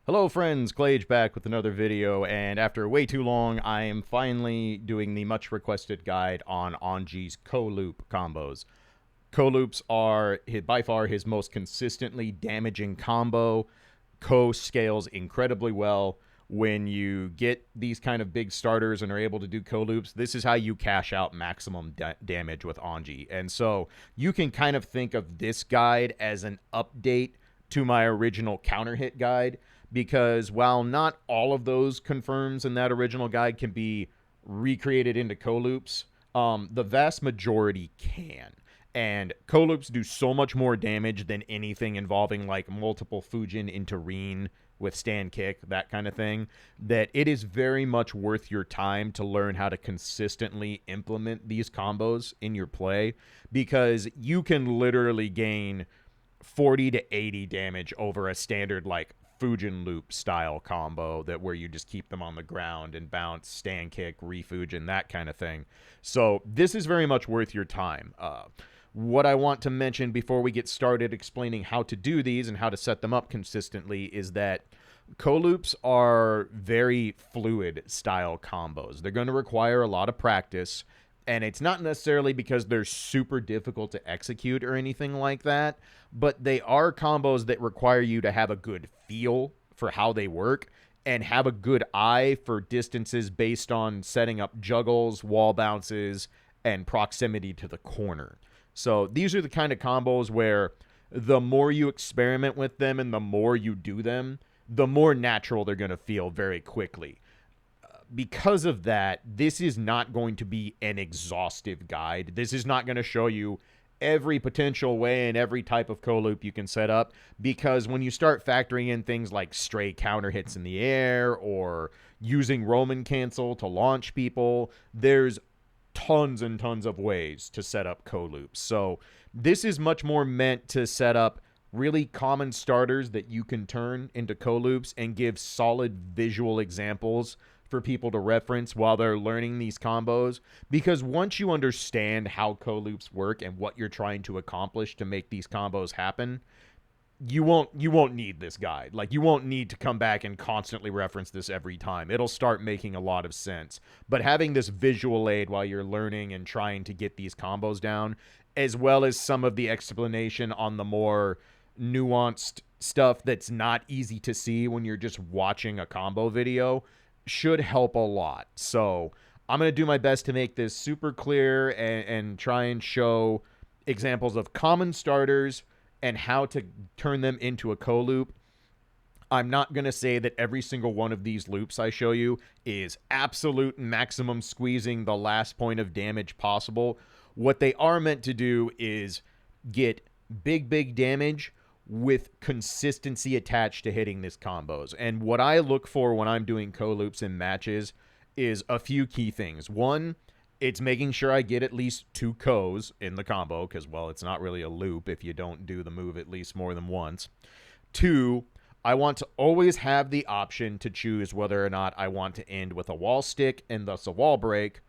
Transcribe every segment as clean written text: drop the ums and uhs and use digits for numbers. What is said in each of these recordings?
Hello friends, Clage back with another video, and after way too long, I am finally doing the much requested guide on Anji's co-loop combos. Co-loops are by far his most consistently damaging combo. Co scales incredibly well. When you get these kind of big starters and are able to do co-loops, this is how you cash out maximum damage with Anji. And so you can kind of think of this guide as an update to my original counter hit guide, because while not all of those confirms in that original guide can be recreated into co-loops, the vast majority can. And co-loops do so much more damage than anything involving like multiple Fujin into Reen with stand kick, that kind of thing, that it is very much worth your time to learn how to consistently implement these combos in your play, because you can literally gain 40 to 80 damage over a standard like Fujin loop style combo that where you just keep them on the ground and bounce, stand kick, refujin, that kind of thing. So this is very much worth your time. What I want to mention before we get started explaining how to do these and how to set them up consistently is that co-loops are very fluid style combos. They're going to require a lot of practice, and it's not necessarily because they're super difficult to execute or anything like that, but they are combos that require you to have a good feel for how they work and have a good eye for distances based on setting up juggles, wall bounces, and proximity to the corner. So these are the kind of combos where the more you experiment with them and the more you do them, the more natural they're going to feel very quickly. Because of that, this is not going to be an exhaustive guide. This is not going to show you every potential way and every type of co-loop you can set up, because when you start factoring in things like stray counter hits in the air or using Roman cancel to launch people, there's tons and tons of ways to set up co-loops. So this is much more meant to set up really common starters that you can turn into co-loops and give solid visual examples for people to reference while they're learning these combos. Because once you understand how co-loops work and what you're trying to accomplish to make these combos happen, you won't need this guide. Like, you won't need to come back and constantly reference this every time. It'll start making a lot of sense. But having this visual aid while you're learning and trying to get these combos down, as well as some of the explanation on the more nuanced stuff that's not easy to see when you're just watching a combo video, should help a lot. So I'm going to do my best to make this super clear and try and show examples of common starters and how to turn them into a co-loop. I'm not going to say that every single one of these loops I show you is absolute maximum squeezing the last point of damage possible. What they are meant to do is get big damage with consistency attached to hitting these combos. And what I look for when I'm doing co-loops in matches is a few key things. One, it's making sure I get at least 2 co's in the combo, because, well, it's not really a loop if you don't do the move at least more than once. 2, I want to always have the option to choose whether or not I want to end with a wall stick and thus a wall break,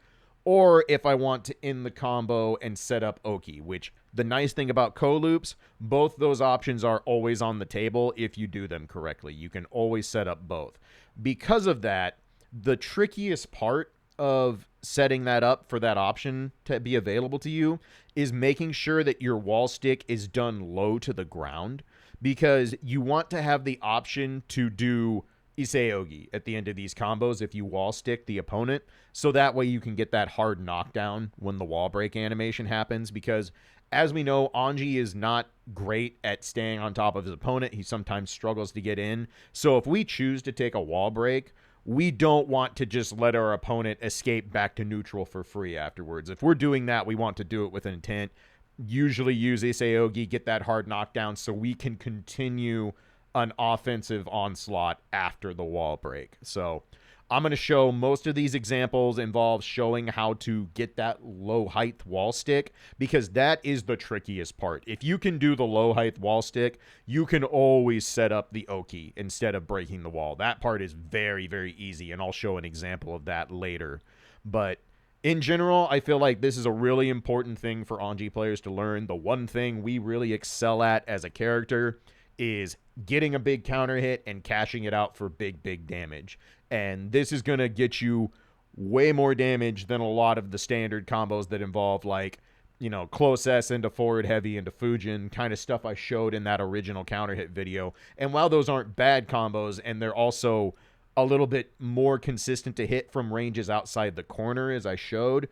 or if I want to end the combo and set up Oki, which the nice thing about co-loops, both those options are always on the table if you do them correctly. You can always set up both. Because of that, the trickiest part of setting that up for that option to be available to you is making sure that your wall stick is done low to the ground, because you want to have the option to do Iseogi at the end of these combos if you wall stick the opponent, so that way you can get that hard knockdown when the wall break animation happens. Because as we know, Anji is not great at staying on top of his opponent. He sometimes struggles to get in. So if we choose to take a wall break, we don't want to just let our opponent escape back to neutral for free afterwards. If we're doing that, we want to do it with intent. Usually use Iseogi, get that hard knockdown so we can continue an offensive onslaught after the wall break. So I'm going to show most of these examples involve showing how to get that low height wall stick, because that is the trickiest part. If you can do the low height wall stick, you can always set up the Oki instead of breaking the wall. That part is very easy, and I'll show an example of that later. But in general, I feel like this is a really important thing for Anji players to learn. The one thing we really excel at as a character is getting a big counter hit and cashing it out for big damage. And this is going to get you way more damage than a lot of the standard combos that involve, like, you know, close S into forward heavy into Fujin, kind of stuff I showed in that original counter hit video. And while those aren't bad combos, and they're also a little bit more consistent to hit from ranges outside the corner, as I showed,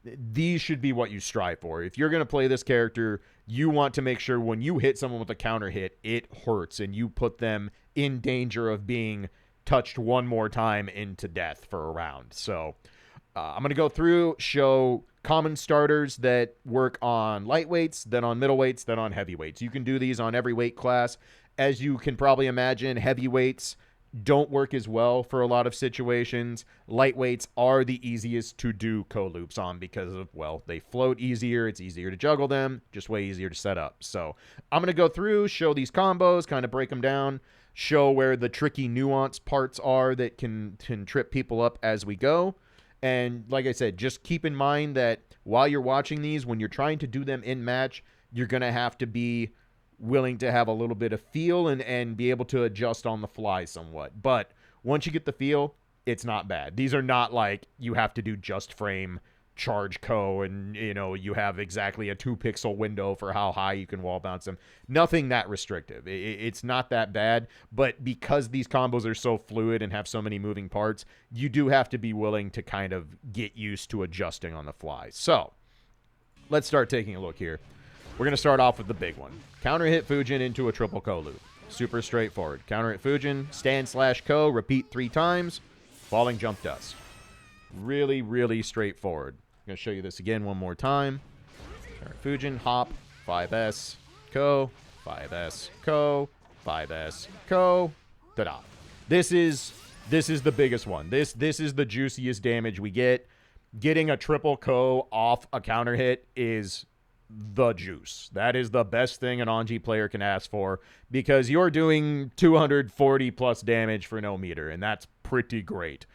these should be what you strive for. If you're going to play this character, you want to make sure when you hit someone with a counter hit, it hurts, and you put them in danger of being touched one more time into death for a round. So I'm going to go through, show common starters that work on lightweights, then on middleweights, then on heavyweights. You can do these on every weight class. As you can probably imagine, heavyweights don't work as well for a lot of situations. Lightweights are the easiest to do co-loops on because of, well, they float easier. It's easier to juggle them, just way easier to set up. So I'm going to go through, show these combos, kind of break them down, show where the tricky nuance parts are that can trip people up as we go. And like I said, just keep in mind that while you're watching these, when you're trying to do them in match, you're going to have to be willing to have a little bit of feel and be able to adjust on the fly somewhat. But once you get the feel, it's not bad. These are not like you have to do just frame charge co and, you know, you have exactly a 2-pixel window for how high you can wall bounce them. Nothing that restrictive. It's not that bad, but because these combos are so fluid and have so many moving parts, you do have to be willing to kind of get used to adjusting on the fly. So let's start taking a look here. We're going to start off with the big one. Counter hit Fujin into a triple ko loop. Super straightforward. Counter hit Fujin, stand/ko, repeat 3 times, falling jump dust. Really straightforward. I'm going to show you this again one more time. Counter hit Fujin, hop, 5S, ko, 5S, ko, 5S, ko, ta-da. This is the biggest one. This is the juiciest damage we get. Getting a triple ko off a counter hit is the juice. That is the best thing an Anji player can ask for, because you're doing 240 plus damage for no meter, and that's pretty great.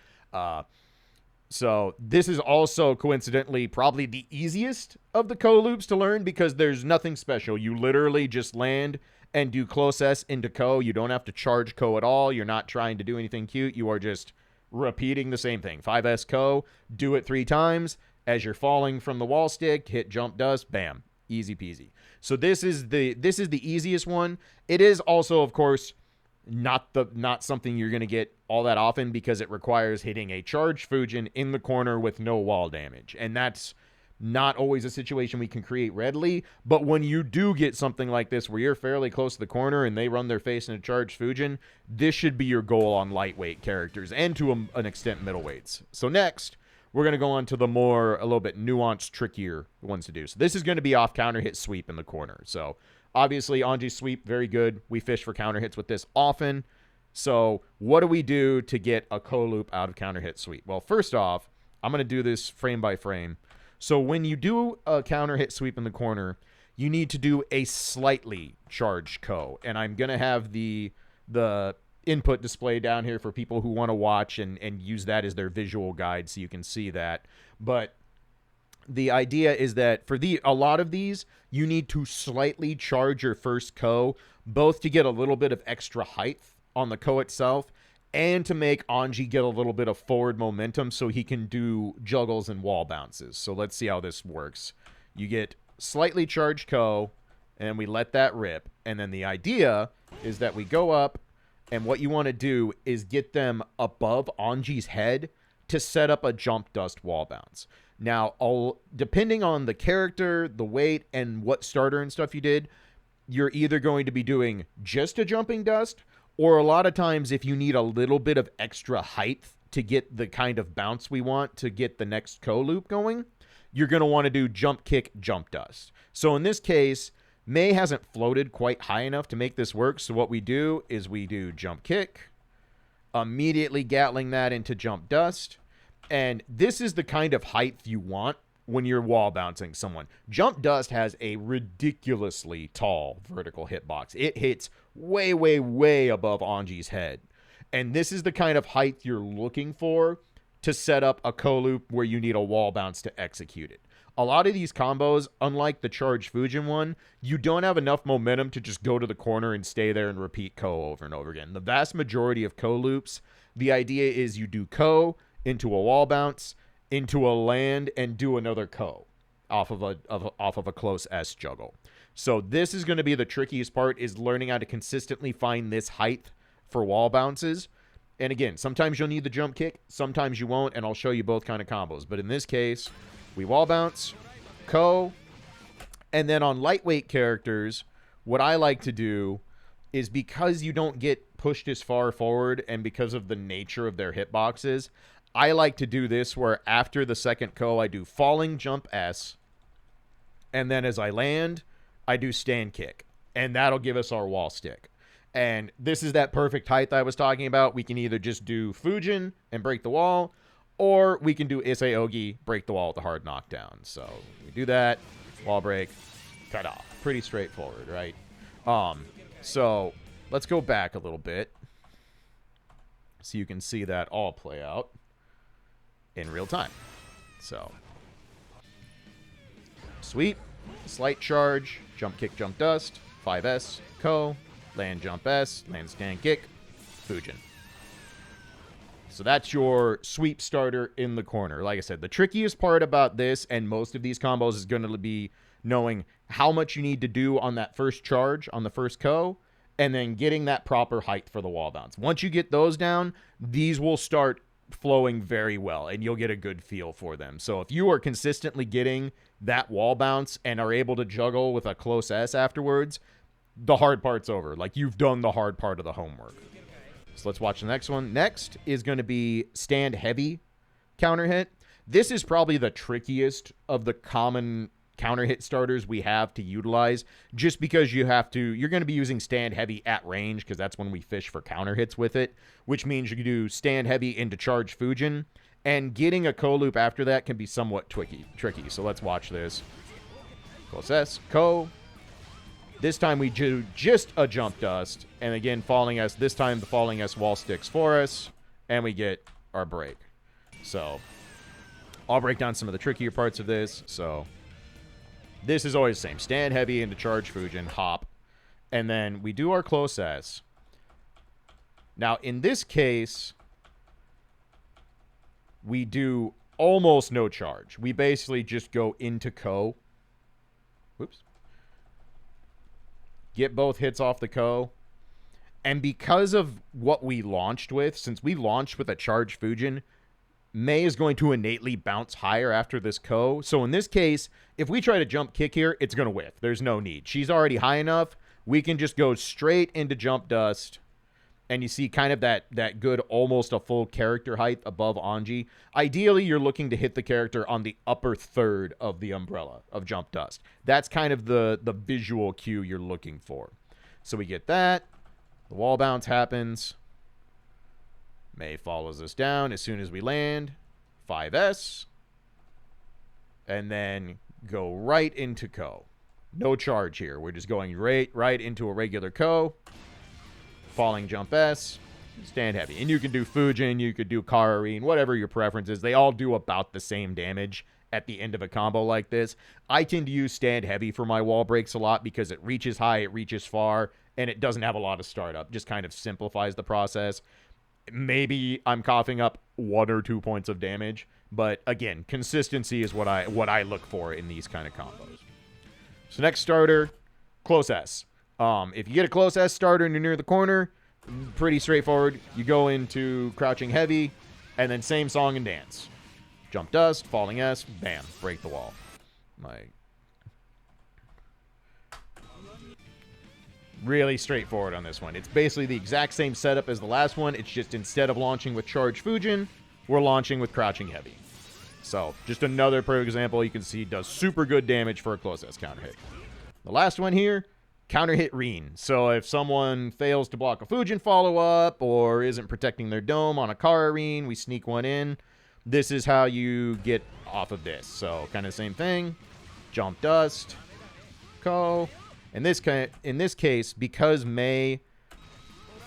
So this is also coincidentally probably the easiest of the ko loops to learn, because there's nothing special. You literally just land and do close S into ko. You don't have to charge ko at all. You're not trying to do anything cute. You are just repeating the same thing. 5S ko, do it 3 times. As you're falling from the wall stick, hit jump dust, bam, easy peasy. So this is the easiest one. It is also, of course, not something you're going to get all that often, because it requires hitting a charged Fujin in the corner with no wall damage. And that's not always a situation we can create readily. But when you do get something like this where you're fairly close to the corner and they run their face in a charged Fujin, this should be your goal on lightweight characters and to an extent middleweights. So next, we're going to go on to the more, a little bit nuanced, trickier ones to do. So this is going to be off counter hit sweep in the corner. So obviously Anji's sweep, very good. We fish for counter hits with this often. So what do we do to get a ko loop out of counter hit sweep? Well, first off, I'm going to do this frame by frame. So when you do a counter hit sweep in the corner, you need to do a slightly charged ko. And I'm going to have the input display down here for people who want to watch and use that as their visual guide so you can see that. But the idea is that for a lot of these, you need to slightly charge your first ko, both to get a little bit of extra height on the ko itself and to make Anji get a little bit of forward momentum so he can do juggles and wall bounces. So let's see how this works. You get slightly charged ko, and we let that rip. And then the idea is that we go up, and what you want to do is get them above Anji's head to set up a jump dust wall bounce. Now, depending on the character, the weight, and what starter and stuff you did, you're either going to be doing just a jumping dust, or a lot of times if you need a little bit of extra height to get the kind of bounce we want to get the next ko loop going, you're going to want to do jump kick, jump dust. So in this case, Mei hasn't floated quite high enough to make this work, so what we do is we do jump kick, immediately gatling that into jump dust, and this is the kind of height you want when you're wall bouncing someone. Jump dust has a ridiculously tall vertical hitbox. It hits way above Anji's head, and this is the kind of height you're looking for to set up a ko loop where you need a wall bounce to execute it. A lot of these combos, unlike the charge Fujin one, you don't have enough momentum to just go to the corner and stay there and repeat Ko over and over again. The vast majority of Ko loops, the idea is you do Ko into a wall bounce, into a land, and do another Ko off of a close S juggle. So this is going to be the trickiest part, is learning how to consistently find this height for wall bounces. And again, sometimes you'll need the jump kick, sometimes you won't, and I'll show you both kind of combos. But in this case, we wall bounce, Ko, and then on lightweight characters, what I like to do is, because you don't get pushed as far forward and because of the nature of their hitboxes, I like to do this where after the second Ko, I do falling jump S, and then as I land, I do stand kick, and that'll give us our wall stick. And this is that perfect height that I was talking about. We can either just do Fujin and break the wall, or we can do Issei Ogi, break the wall with a hard knockdown. So we do that, wall break, cut off. Pretty straightforward, right? So let's go back a little bit so you can see that all play out in real time. So sweep, slight charge, jump kick, jump dust, 5S, Ko, land jump S, land stand kick, Fujin. So that's your sweep starter in the corner. Like I said, the trickiest part about this and most of these combos is going to be knowing how much you need to do on that first charge, on the first Ko, and then getting that proper height for the wall bounce. Once you get those down, these will start flowing very well, and you'll get a good feel for them. So if you are consistently getting that wall bounce and are able to juggle with a close S afterwards, the hard part's over. Like, you've done the hard part of the homework. So let's watch the next one. Next is going to be stand heavy counter hit. This is probably the trickiest of the common counter hit starters we have to utilize, just because you're going to be using stand heavy at range, because that's when we fish for counter hits with it, which means you can do stand heavy into charge Fujin, and getting a Ko loop after that can be somewhat tricky. So let's watch this. Close S, Ko. This time we do just a jump dust, and again, falling S. This time the falling S wall sticks for us, and we get our break. So I'll break down some of the trickier parts of this. So this is always the same. Stand heavy into charge Fujin, hop, and then we do our close S. Now, in this case, we do almost no charge. We basically just go into Ko. Whoops. Get both hits off the Ko. And because of what we launched with, since we launched with a charge Fujin, Mei is going to innately bounce higher after this Ko. So in this case, if we try to jump kick here, it's going to whiff. There's no need. She's already high enough. We can just go straight into jump dust. And you see kind of that good, almost a full character height above Anji. Ideally, you're looking to hit the character on the upper third of the umbrella of jump dust. That's kind of the visual cue you're looking for. So we get that. The wall bounce happens. Mei follows us down as soon as we land. 5S. And then go right into Ko. No charge here. We're just going right into a regular Ko. Falling jump S, stand heavy. And you can do Fujin, you could do Kararine, whatever your preference is. They all do about the same damage at the end of a combo like this. I tend to use stand heavy for my wall breaks a lot because it reaches high, it reaches far, and it doesn't have a lot of startup. Just kind of simplifies the process. Maybe I'm coughing up 1 or 2 points of damage, but again, consistency is what I look for in these kind of combos. So next starter, close S. If you get a close S starter and you're near the corner, pretty straightforward. You go into crouching heavy, and then same song and dance. Jump dust, falling S, bam, break the wall. Really straightforward on this one. It's basically the exact same setup as the last one. It's just instead of launching with charge Fujin, we're launching with crouching heavy. So just another perfect example. You can see does super good damage for a close S counter hit. The last one here, counter hit Reen. So if someone fails to block a Fujin follow-up or isn't protecting their dome on a Kararine, we sneak one in. This is how you get off of this. So kind of same thing. Jump dust. Ko. In this case, because Mei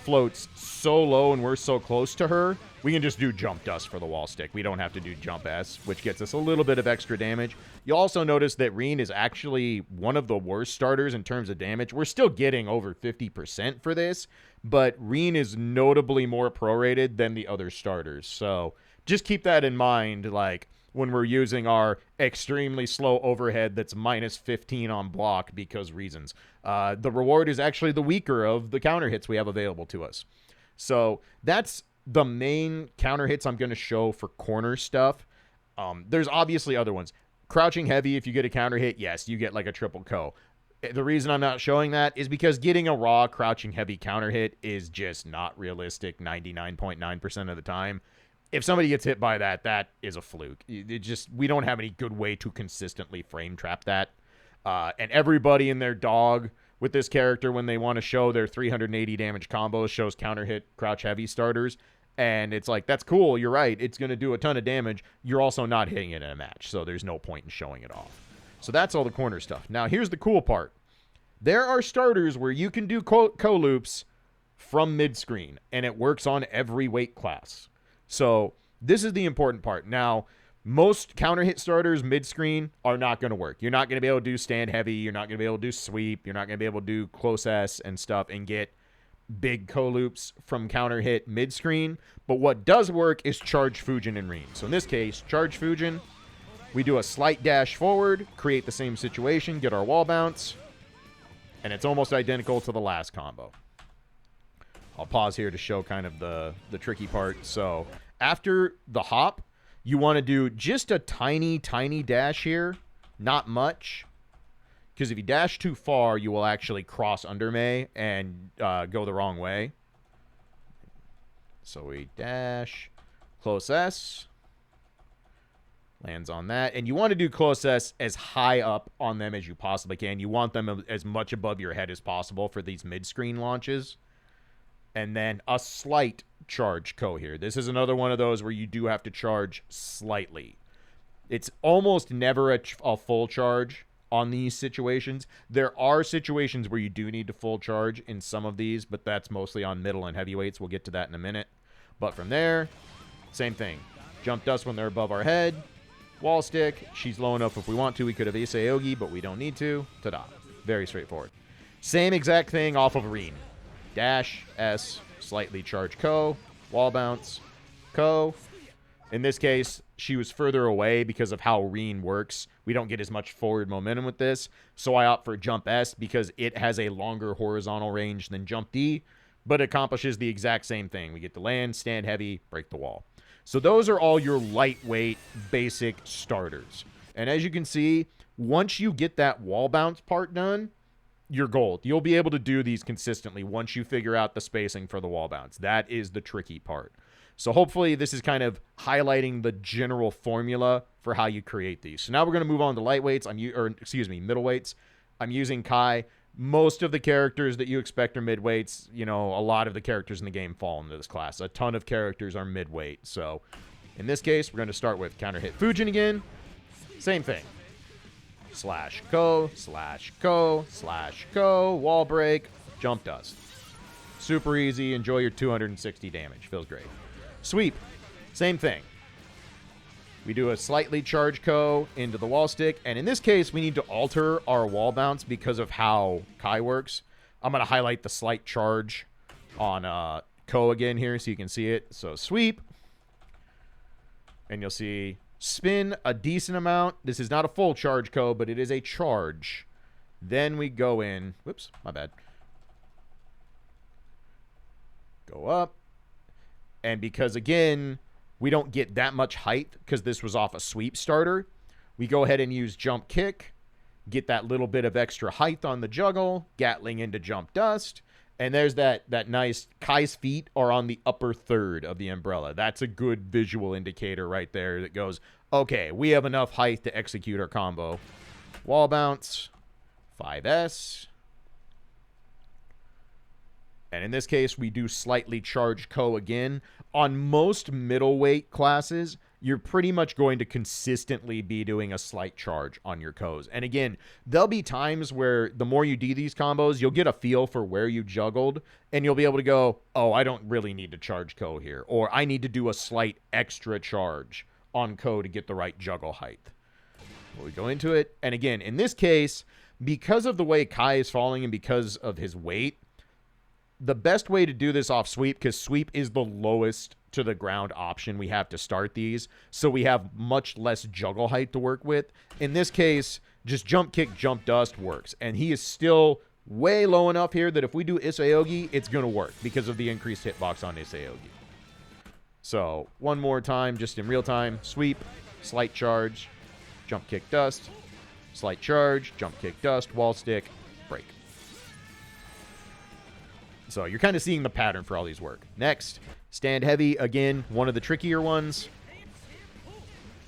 floats so low and we're so close to her, we can just do jump dust for the wall stick. We don't have to do jump S, which gets us a little bit of extra damage. You'll also notice that Reen is actually one of the worst starters in terms of damage. We're still getting over 50% for this, but Reen is notably more prorated than the other starters. So just keep that in mind, like, when we're using our extremely slow overhead that's minus 15 on block because reasons. The reward is actually the weaker of the counter hits we have available to us. So that's the main counter hits I'm going to show for corner stuff. There's obviously other ones. Crouching heavy, if you get a counter hit, yes, you get like a triple co. The reason I'm not showing that is because getting a raw crouching heavy counter hit is just not realistic 99.9% of the time. If somebody gets hit by that, that is a fluke. We don't have any good way to consistently frame trap that. And everybody and their dog with this character, when they want to show their 380 damage combos, shows counter hit crouch heavy starters. And it's like, that's cool. You're right. It's going to do a ton of damage. You're also not hitting it in a match. So there's no point in showing it off. So that's all the corner stuff. Now, here's the cool part. There are starters where you can do co-loops from mid-screen. And it works on every weight class. So this is the important part. Now, most counter hit starters mid-screen are not going to work. You're not going to be able to do stand heavy. You're not going to be able to do sweep. You're not going to be able to do close S and stuff and get big co-loops from counter hit mid-screen. But what does work is charge Fujin and Reen. So in this case, charge Fujin. We do a slight dash forward, create the same situation, get our wall bounce, and it's almost identical to the last combo. I'll pause here to show kind of the tricky part. So after the hop, you want to do just a tiny, tiny dash here. Not much. Because if you dash too far, you will actually cross under May and go the wrong way. So we dash, close S. Lands on that. And you want to do close S as high up on them as you possibly can. You want them as much above your head as possible for these mid-screen launches. And then a slight charge co here. This is another one of those where you do have to charge slightly. It's almost never a full charge on these situations. There are situations where you do need to full charge in some of these, but that's mostly on middle and heavyweights. We'll get to that in a minute. But from there, same thing. Jump dust when they're above our head. Wall stick. She's low enough if we want to. We could have Ace Aogi, but we don't need to. Ta-da. Very straightforward. Same exact thing off of Reen. Dash, S, slightly charge co, wall bounce, co. In this case, she was further away because of how Reen works. We don't get as much forward momentum with this, so I opt for jump S because it has a longer horizontal range than jump D, but accomplishes the exact same thing. We get to land, stand heavy, break the wall. So those are all your lightweight, basic starters. And as you can see, once you get that wall bounce part done, you're gold. You'll be able to do these consistently once you figure out the spacing for the wall bounce. That is the tricky part. So hopefully this is kind of highlighting the general formula for how you create these. So now we're going to move on to lightweights. Middleweights. I'm using Kai. Most of the characters that you expect are midweights. You know, a lot of the characters in the game fall into this class. A ton of characters are midweight. So in this case, we're going to start with counter hit Fujin again. Same thing. Slash co, slash co, slash co, wall break, jump dust. Super easy. Enjoy your 260 damage. Feels great. Sweep. Same thing. We do a slightly charged co into the wall stick. And in this case, we need to alter our wall bounce because of how Kai works. I'm going to highlight the slight charge on co again here so you can see it. So sweep. And you'll see spin a decent amount. This is not a full charge co, but it is a charge. Then we go in. Whoops, my bad. Go up. And because, again, we don't get that much height because this was off a sweep starter, we go ahead and use jump kick, get that little bit of extra height on the juggle, Gatling into jump dust, and there's that nice, Kai's feet are on the upper third of the umbrella. That's a good visual indicator right there that goes, okay, we have enough height to execute our combo. Wall bounce, 5S. And in this case, we do slightly charged co again. On most middleweight classes, you're pretty much going to consistently be doing a slight charge on your Ko's. And again, there'll be times where the more you do these combos, you'll get a feel for where you juggled, and you'll be able to go, oh, I don't really need to charge Ko here, or I need to do a slight extra charge on Ko to get the right juggle height. We go into it, and again, in this case, because of the way Kai is falling and because of his weight, the best way to do this off sweep, because sweep is the lowest to the ground option we have to start these, so we have much less juggle height to work with. In this case, just jump kick, jump dust works, and he is still way low enough here that if we do Isaogi, it's going to work because of the increased hitbox on Isaogi. So, one more time, just in real time, sweep, slight charge, jump kick dust, slight charge, jump kick dust, wall stick, break. So you're kind of seeing the pattern for all these work. Next, stand heavy. Again, one of the trickier ones.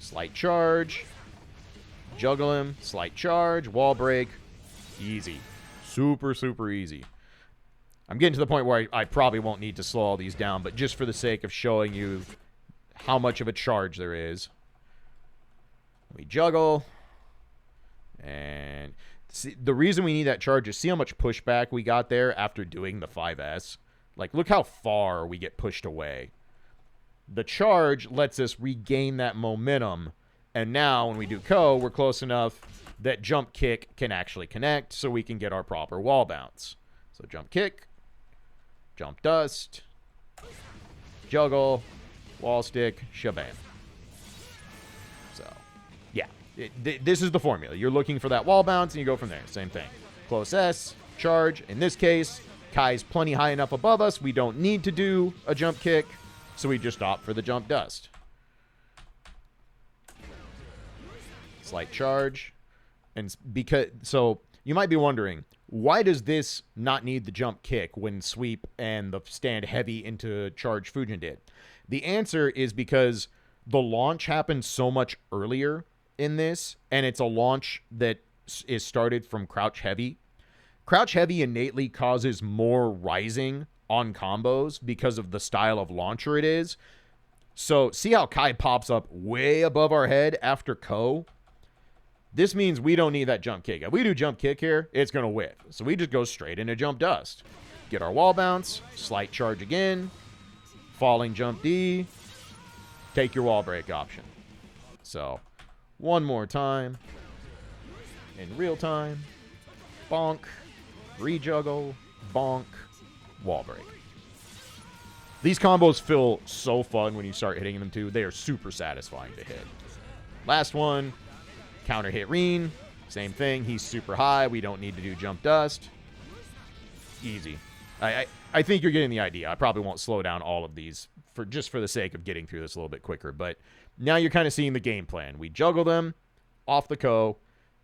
Slight charge. Juggle him. Slight charge. Wall break. Easy. Super, super easy. I'm getting to the point where I probably won't need to slow all these down, but just for the sake of showing you how much of a charge there is. We juggle. And see, the reason we need that charge is see how much pushback we got there after doing the 5S. Like, look how far we get pushed away. The charge lets us regain that momentum. And now, when we do Ko, we're close enough that jump kick can actually connect so we can get our proper wall bounce. So jump kick, jump dust, juggle, wall stick, shabam. So, yeah. This is the formula. You're looking for that wall bounce, and you go from there. Same thing. Close S, charge. In this case, Kai's plenty high enough above us. We don't need to do a jump kick, so we just opt for the jump dust. Slight charge. And so you might be wondering, why does this not need the jump kick when sweep and the stand heavy into charge Fujin did? The answer is because the launch happened so much earlier in this, and it's a launch that is started from crouch heavy. Crouch heavy innately causes more rising on combos because of the style of launcher it is. So see how Kai pops up way above our head after Ko? This means we don't need that jump kick. If we do jump kick here, it's going to whiff. So we just go straight into jump dust. Get our wall bounce, slight charge again, falling jump D, take your wall break option. So one more time, in real time, bonk, rejuggle, bonk, wall break. These combos feel so fun when you start hitting them too. They are super satisfying to hit. Last one, counter hit Reen. Same thing, he's super high. We don't need to do jump dust. Easy. I think you're getting the idea. I probably won't slow down all of these just for the sake of getting through this a little bit quicker, but now you're kind of seeing the game plan. We juggle them off the Ko,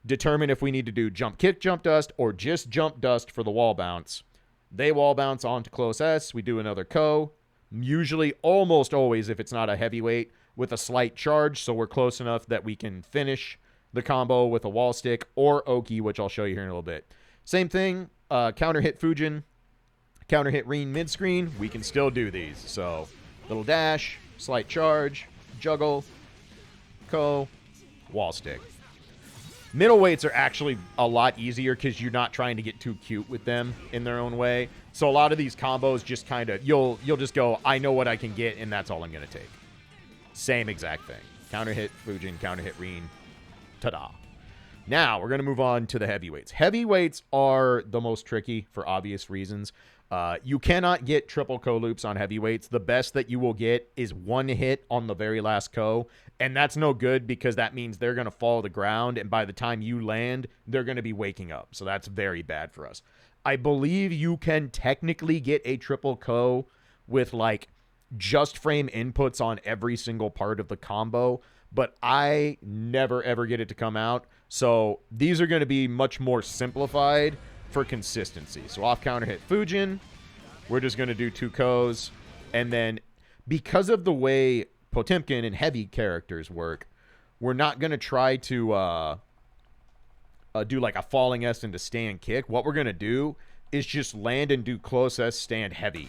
determine if we need to do jump kick, jump dust, or just jump dust for the wall bounce. They wall bounce onto close S. We do another Ko, usually almost always, if it's not a heavyweight, with a slight charge, so we're close enough that we can finish the combo with a wall stick or Oki, which I'll show you here in a little bit. Same thing, counter hit Fujin, counter hit Reen mid-screen. We can still do these. So little dash, slight charge, juggle, Ko, wall stick. Middleweights are actually a lot easier because you're not trying to get too cute with them in their own way. So a lot of these combos just kind of, you'll just go, I know what I can get, and that's all I'm going to take. Same exact thing. Counter hit Fujin, counter hit Reen. Ta-da. Now, we're going to move on to the heavyweights. Heavyweights are the most tricky for obvious reasons. You cannot get triple Ko loops on heavyweights. The best that you will get is one hit on the very last Ko, and that's no good because that means they're going to fall to the ground, and by the time you land, they're going to be waking up. So that's very bad for us. I believe you can technically get a triple Ko with, like, just frame inputs on every single part of the combo, but I never, ever get it to come out. So these are going to be much more simplified for consistency. So off counter hit Fujin, we're just going to do 2 Kos. And then because of the way Potemkin and heavy characters work, we're not going to try to do like a falling S into stand kick. What we're going to do is just land and do close S stand heavy,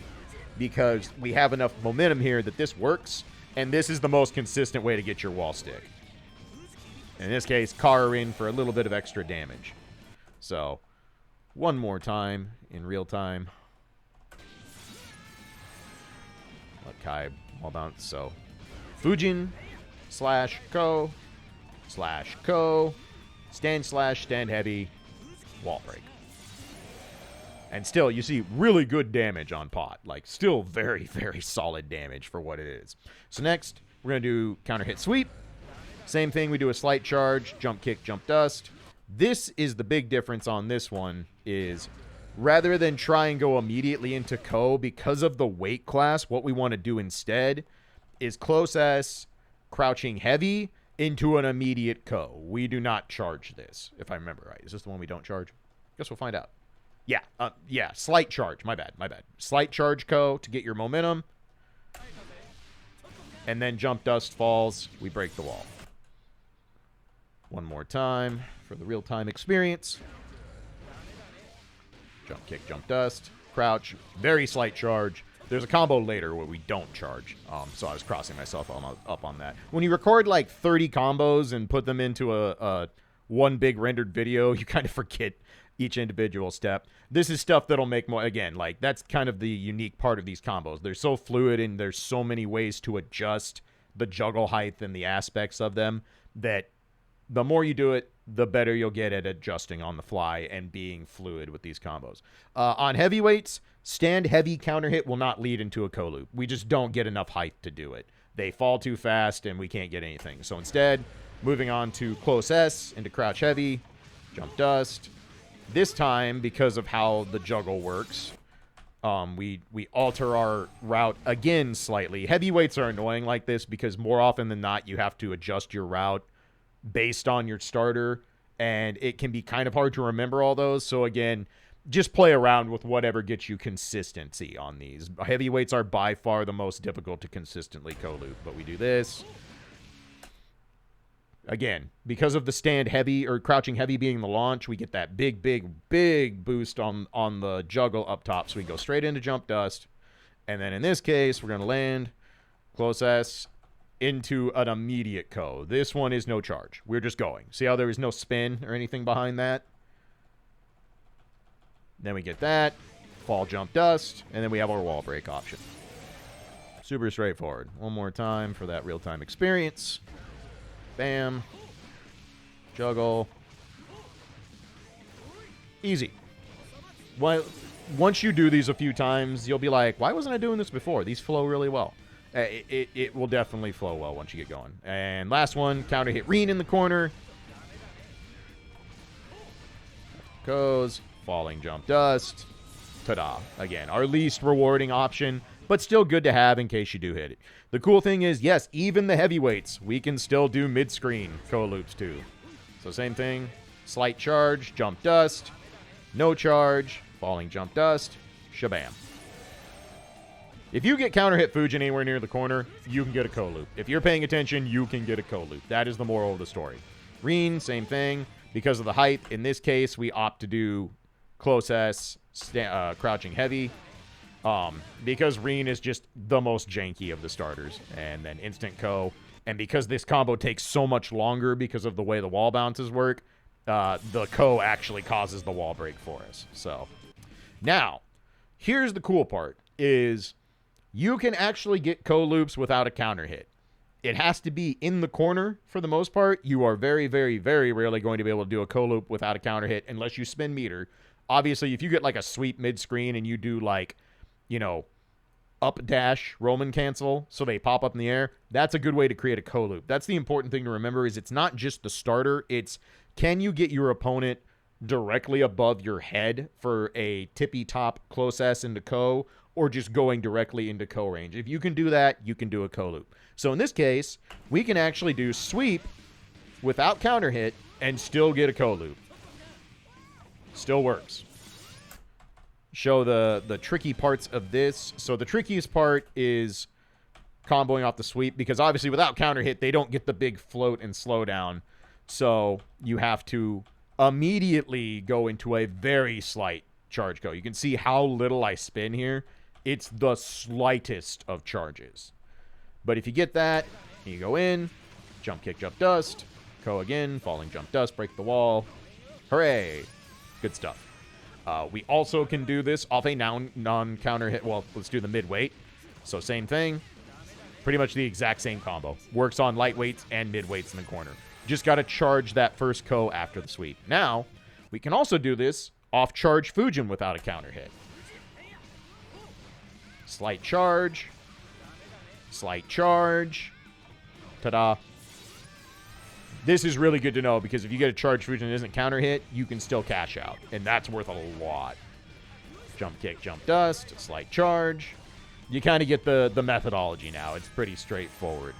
because we have enough momentum here that this works. And this is the most consistent way to get your wall stick. In this case, Kara in for a little bit of extra damage. So, one more time in real time. Let Kai wall bounce. So, Fujin slash Ko slash Ko. Stand slash stand heavy. Wall break. And still, you see really good damage on pot. Like, still very, very solid damage for what it is. So next, we're going to do counter hit sweep. Same thing, we do a slight charge, jump kick, jump dust. This is the big difference on this one is rather than try and go immediately into Ko, because of the weight class, what we want to do instead is close S, crouching heavy into an immediate Ko. We do not charge this, if I remember right. Is this the one we don't charge? Guess we'll find out. Yeah, slight charge. My bad. Slight charge Ko to get your momentum. And then jump dust falls. We break the wall. One more time for the real-time experience. Jump kick, jump dust. Crouch. Very slight charge. There's a combo later where we don't charge. So I was crossing myself up on that. When you record like 30 combos and put them into a one big rendered video, you kind of forget each individual step. This is stuff that'll make more, again, like, that's kind of the unique part of these combos. They're so fluid and there's so many ways to adjust the juggle height and the aspects of them that the more you do it, the better you'll get at adjusting on the fly and being fluid with these combos. On heavyweights, stand heavy counter hit will not lead into a Ko loop. We just don't get enough height to do it. They fall too fast and we can't get anything. So instead, moving on to close S into crouch heavy, jump dust. This time, because of how the juggle works, we alter our route again slightly. Heavyweights are annoying like this because more often than not, you have to adjust your route based on your starter, and it can be kind of hard to remember all those. So again, just play around with whatever gets you consistency on these. Heavyweights are by far the most difficult to consistently Ko loop, but we do this. Again, because of the stand heavy or crouching heavy being the launch, we get that big boost on the juggle up top. So we go straight into jump dust. And then in this case, we're going to land close S into an immediate Ko. This one is no charge. We're just going. See how there is no spin or anything behind that? Then we get that. Fall jump dust. And then we have our wall break option. Super straightforward. One more time for that real-time experience. Bam. Juggle. Easy. Well, once you do these a few times, you'll be like, why wasn't I doing this before? These flow really well. It will definitely flow well once you get going. And last one, counter hit Reen in the corner. Goes. Falling jump dust. Ta-da. Again, our least rewarding option, but still good to have in case you do hit it. The cool thing is, yes, even the heavyweights, we can still do mid-screen Ko loops too. So same thing, slight charge, jump dust, no charge, falling jump dust, shabam. If you get counter hit Fujin anywhere near the corner, you can get a Ko loop. If you're paying attention, you can get a Ko loop. That is the moral of the story. Reen, same thing. Because of the height, in this case, we opt to do close S, crouching heavy. Because Reen is just the most janky of the starters. And then instant Ko. And because this combo takes so much longer because of the way the wall bounces work, the Ko actually causes the wall break for us. So, now, here's the cool part, is you can actually get Ko loops without a counter hit. It has to be in the corner for the most part. You are very, very, very rarely going to be able to do a Ko loop without a counter hit unless you spin meter. Obviously, if you get like a sweep mid-screen and you do like, you know, up dash Roman cancel so they pop up in the air, that's a good way to create a Ko loop. That's the important thing to remember, is it's not just the starter, it's can you get your opponent directly above your head for a tippy top close S into Ko, or just going directly into Ko range. If you can do that, you can do a Ko loop. So in this case, we can actually do sweep without counter hit and still get a Ko loop. Still works. Show the tricky parts of this. So the trickiest part is comboing off the sweep, because obviously without counter hit, they don't get the big float and slow down. So you have to immediately go into a very slight charge Ko. You can see how little I spin here. It's the slightest of charges. But if you get that, you go in, jump kick, jump dust, Ko again, falling jump dust, break the wall. Hooray! Good stuff. We also can do this off a non-counter hit. Well, let's do the mid-weight. So same thing. Pretty much the exact same combo. Works on lightweights and mid-weights in the corner. Just got to charge that first Ko after the sweep. Now, we can also do this off charge Fujin without a counter hit. Slight charge. Slight charge. Ta-da. This is really good to know because if you get a charge Fujin that isn't counter hit, you can still cash out. And that's worth a lot. Jump kick, jump dust, slight charge. You kind of get the methodology now. It's pretty straightforward.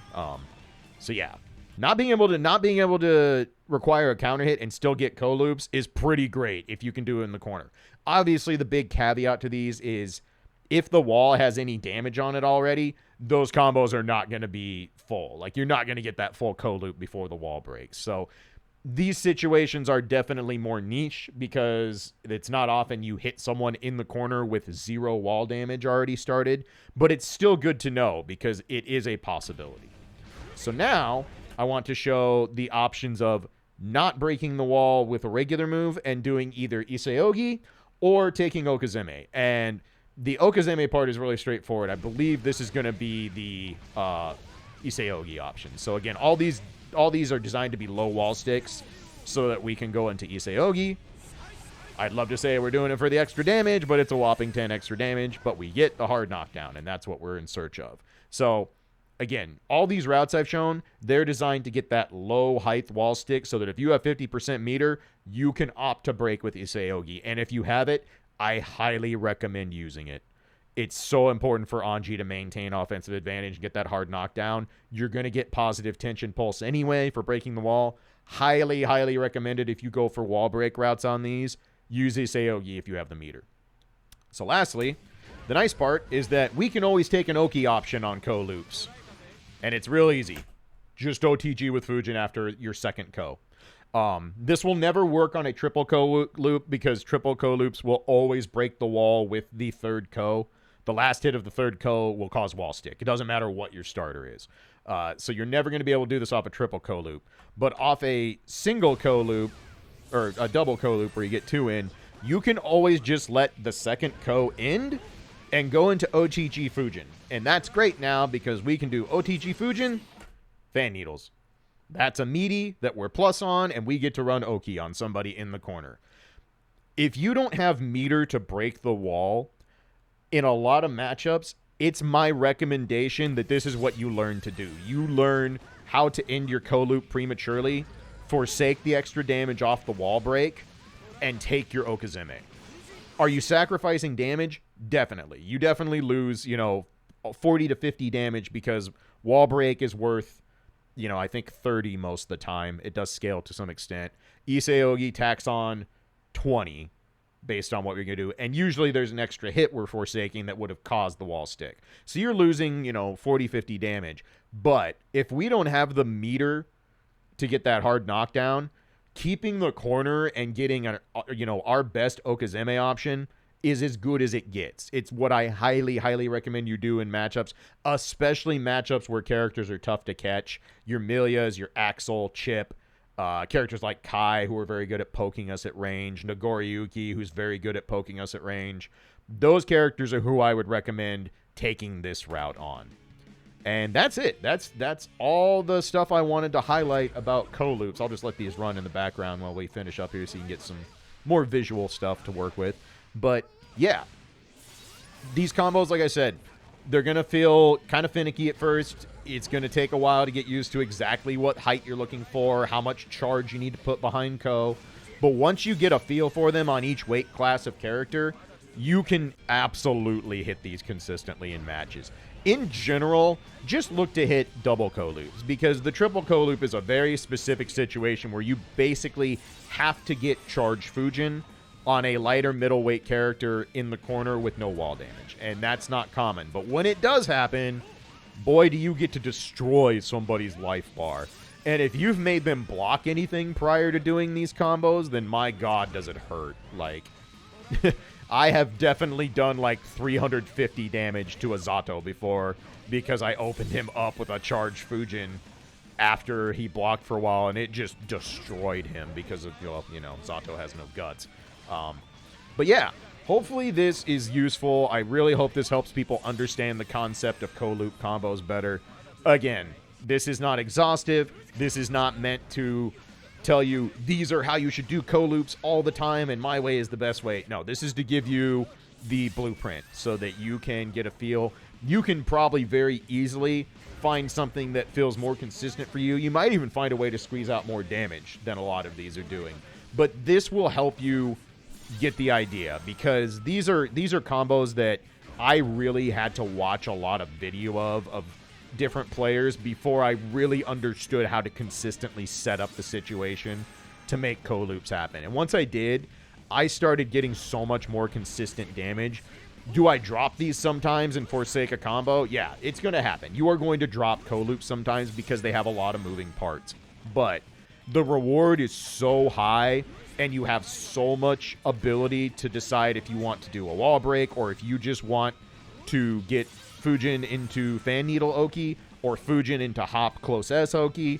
So yeah. Not being able to require a counter hit and still get Ko loops is pretty great if you can do it in the corner. Obviously, the big caveat to these is if the wall has any damage on it already, those combos are not going to be full. Like, you're not going to get that full Ko loop before the wall breaks. So these situations are definitely more niche because it's not often you hit someone in the corner with 0 wall damage already started, but it's still good to know because it is a possibility. So now I want to show the options of not breaking the wall with a regular move and doing either Iseogi or taking Okizeme. And the Okizeme part is really straightforward. I believe this is going to be the Iseogi option. So again, all these are designed to be low wall sticks so that we can go into Iseogi. I'd love to say we're doing it for the extra damage, but it's a whopping 10 extra damage. But we get the hard knockdown, and that's what we're in search of. So again, all these routes I've shown, they're designed to get that low height wall stick so that if you have 50% meter, you can opt to break with Iseogi. And if you have it, I highly recommend using it. It's so important for Anji to maintain offensive advantage and get that hard knockdown. You're going to get positive tension pulse anyway for breaking the wall. Highly, highly recommended if you go for wall break routes on these. Use Iseogi if you have the meter. So lastly, the nice part is that we can always take an Oki option on Ko loops. And it's real easy. Just OTG with Fujin after your second Ko. This will never work on a triple Ko loop because triple Ko loops will always break the wall with the third Ko. The last hit of the third Ko will cause wall stick. It doesn't matter what your starter is. So you're never going to be able to do this off a triple Ko loop. But off a single Ko loop, or a double Ko loop where you get 2 in, you can always just let the second Ko end and go into OTG Fujin. And that's great now because we can do OTG Fujin, fan needles. That's a meaty that we're plus on, and we get to run Oki on somebody in the corner. If you don't have meter to break the wall, in a lot of matchups, it's my recommendation that this is what you learn to do. You learn how to end your Ko loop prematurely, forsake the extra damage off the wall break, and take your Okizeme. Are you sacrificing damage? Definitely. You definitely lose, 40 to 50 damage because wall break is worth, I think 30 most of the time. It does scale to some extent. Iseogi tacks on 20 based on what you're going to do. And usually there's an extra hit we're forsaking that would have caused the wall stick. So you're losing, 40, 50 damage. But if we don't have the meter to get that hard knockdown, keeping the corner and getting, our best Okizeme option is as good as it gets. It's what I highly, highly recommend you do in matchups, especially matchups where characters are tough to catch. Your Milias, your Axel, Chip, characters like Kai, who are very good at poking us at range, Nagoriyuki, who's very good at poking us at range. Those characters are who I would recommend taking this route on. And that's it. That's all the stuff I wanted to highlight about Ko loops. I'll just let these run in the background while we finish up here so you can get some more visual stuff to work with. But yeah, these combos, like I said, they're going to feel kind of finicky at first. It's going to take a while to get used to exactly what height you're looking for, how much charge you need to put behind Ko. But once you get a feel for them on each weight class of character, you can absolutely hit these consistently in matches. In general, just look to hit double Ko loops because the triple Ko loop is a very specific situation where you basically have to get charged Fujin on a lighter middleweight character in the corner with no wall damage. And that's not common. But when it does happen, boy, do you get to destroy somebody's life bar. And if you've made them block anything prior to doing these combos, then my God, does it hurt. Like, I have definitely done like 350 damage to a Zato before because I opened him up with a charged Fujin after he blocked for a while, and it just destroyed him because of, you know, Zato has no guts. But yeah, hopefully this is useful. I really hope this helps people understand the concept of co-loop combos better. Again, this is not exhaustive. This is not meant to tell you these are how you should do co-loops all the time and my way is the best way. No, this is to give you the blueprint so that you can get a feel. You can probably very easily find something that feels more consistent for you. You might even find a way to squeeze out more damage than a lot of these are doing. But this will help you get the idea, because these are combos that I really had to watch a lot of video of different players before I really understood how to consistently set up the situation to make co-loops happen. And once I did, I started getting so much more consistent damage. Do I drop these sometimes and forsake a combo? Yeah, it's going to happen. You are going to drop co-loops sometimes because they have a lot of moving parts. But the reward is so high, and you have so much ability to decide if you want to do a wall break or if you just want to get Fujin into Fan Needle Oki or Fujin into Hop Close S Oki,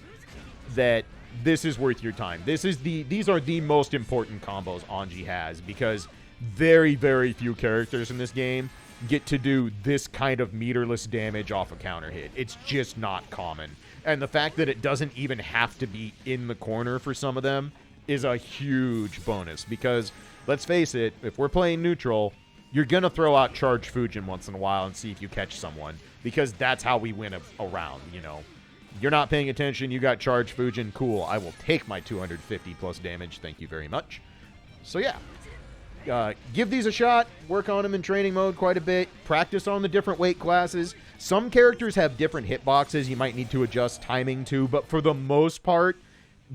that this is worth your time. These are the most important combos Anji has, because very, very few characters in this game get to do this kind of meterless damage off a counter hit. It's just not common. And the fact that it doesn't even have to be in the corner for some of them is a huge bonus, because let's face it, if we're playing neutral, you're going to throw out charged Fujin once in a while and see if you catch someone, because that's how we win a round, you know. You're not paying attention, you got charged Fujin, cool, I will take my 250 plus damage, thank you very much. So yeah, give these a shot, work on them in training mode quite a bit, practice on the different weight classes. Some characters have different hitboxes you might need to adjust timing to, but for the most part,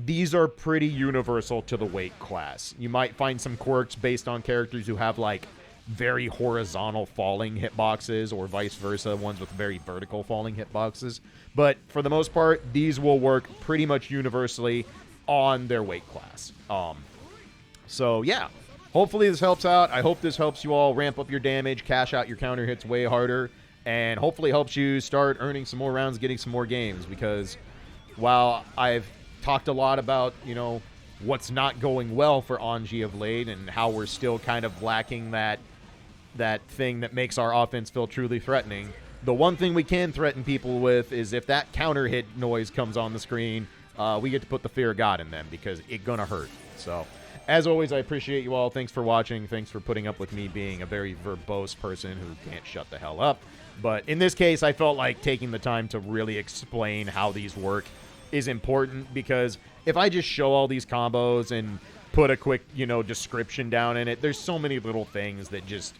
these are pretty universal to the weight class. You might find some quirks based on characters who have like very horizontal falling hitboxes, or vice versa, ones with very vertical falling hitboxes. But for the most part, these will work pretty much universally on their weight class. So yeah, hopefully this helps out. I hope this helps you all ramp up your damage, cash out your counter hits way harder, and hopefully helps you start earning some more rounds, getting some more games, because while I've talked a lot about, you know, what's not going well for Anji of late and how we're still kind of lacking that thing that makes our offense feel truly threatening, the one thing we can threaten people with is if that counter hit noise comes on the screen, we get to put the fear of God in them, because it's gonna hurt. So as always, I appreciate you all. Thanks for watching. Thanks for putting up with me being a very verbose person who can't shut the hell up. But in this case, I felt like taking the time to really explain how these work is important, because if I just show all these combos and put a quick, you know, description down in it, there's so many little things that just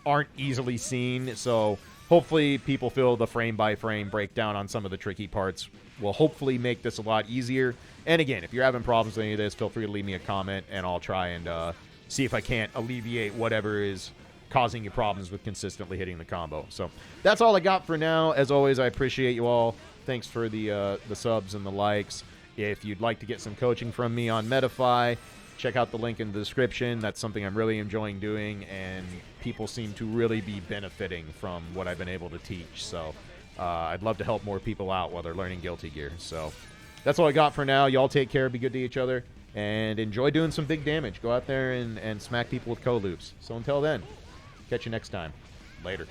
aren't easily seen. So hopefully people feel the frame-by-frame breakdown on some of the tricky parts will hopefully make this a lot easier. And again, if you're having problems with any of this, feel free to leave me a comment, and I'll try and see if I can't alleviate whatever is causing you problems with consistently hitting the combo. So that's all I got for now. As always, I appreciate you all. Thanks for the subs and the likes. If you'd like to get some coaching from me on Metafy, check out the link in the description. That's something I'm really enjoying doing, and people seem to really be benefiting from what I've been able to teach. So I'd love to help more people out while they're learning Guilty Gear. So that's all I got for now. Y'all take care, be good to each other, and enjoy doing some big damage. Go out there and smack people with co-loops. So until then, catch you next time. Later.